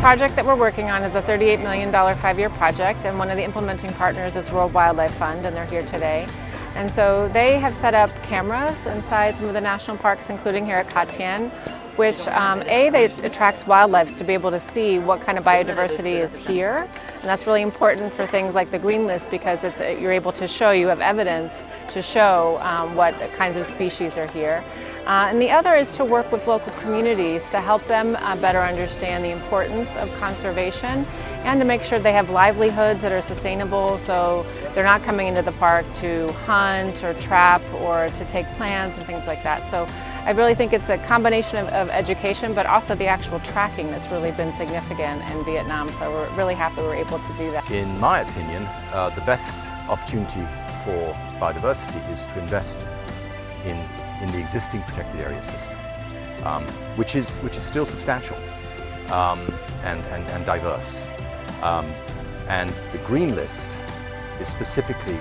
project that we're working on is a $38 million 5-year project, and one of the implementing partners is World Wildlife Fund, and they're here today. And so they have set up cameras inside some of the national parks, including here at Cat Tien, which they attracts wildlife to be able to see what kind of biodiversity is here. And that's really important for things like the green list, because you're able to show, you have evidence to show what kinds of species are here. And the other is to work with local communities to help them better understand the importance of conservation and to make sure they have livelihoods that are sustainable, so they're not coming into the park to hunt or trap or to take plants and things like that. So I really think it's a combination of education, but also the actual tracking that's really been significant in Vietnam. So we're really happy we're able to do that. In my opinion, the best opportunity for biodiversity is to invest in the existing protected area system, which is still substantial and diverse. And the green list is specifically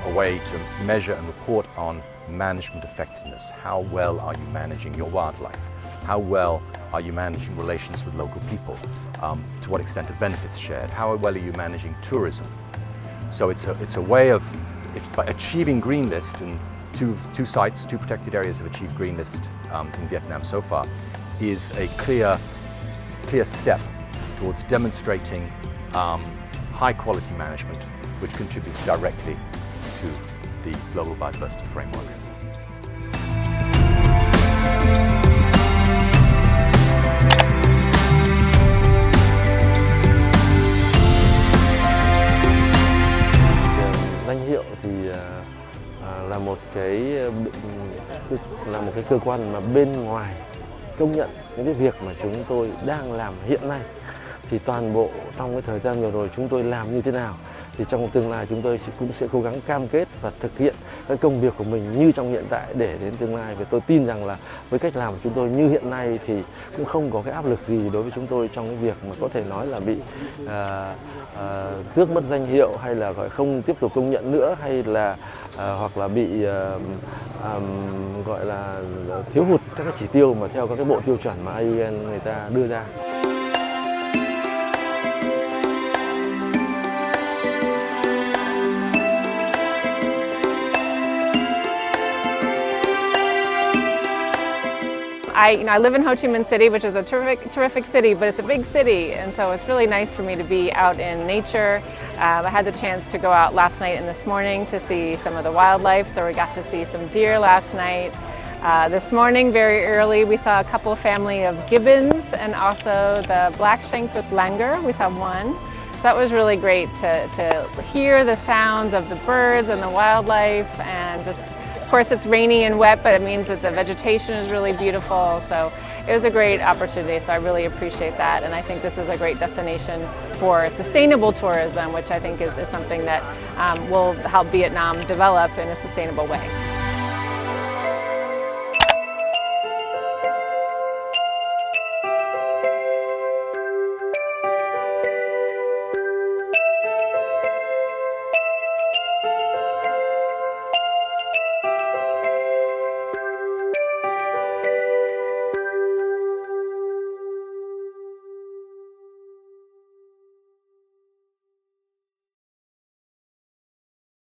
a way to measure and report on management effectiveness. How well are you managing your wildlife? How well are you managing relations with local people? To what extent are benefits shared? How well are you managing tourism? So it's a way of, by achieving green list, and two sites, two protected areas have achieved green list in Vietnam so far, is a clear step towards demonstrating high quality management, which contributes directly to the global biodiversity framework. Danh hiệu thì là một cái cơ quan mà bên ngoài công nhận những cái việc mà chúng tôi đang làm hiện nay, thì toàn bộ trong cái thời gian vừa rồi chúng tôi làm như thế nào, thì trong tương lai chúng tôi cũng sẽ cố gắng cam kết và thực hiện cái công việc của mình như trong hiện tại để đến tương lai. Và tôi tin rằng là với cách làm của chúng tôi như hiện nay thì cũng không có cái áp lực gì đối với chúng tôi trong cái việc mà có thể nói là bị tước mất danh hiệu, hay là không tiếp tục công nhận nữa, hay là hoặc là bị gọi là thiếu hụt các cái chỉ tiêu mà theo các cái bộ tiêu chuẩn mà IUCN người ta đưa ra. I live in Ho Chi Minh City, which is a terrific city, but it's a big city, and so it's really nice for me to be out in nature. I had the chance to go out last night and this morning to see some of the wildlife, so we got to see some deer last night. This morning, very early, we saw a couple of family of gibbons and also the black-shanked langur. We saw one. So that was really great to hear the sounds of the birds and the wildlife, and just, of course, it's rainy and wet, but it means that the vegetation is really beautiful. So it was a great opportunity, so I really appreciate that. And I think this is a great destination for sustainable tourism, which I think is something that will help Vietnam develop in a sustainable way.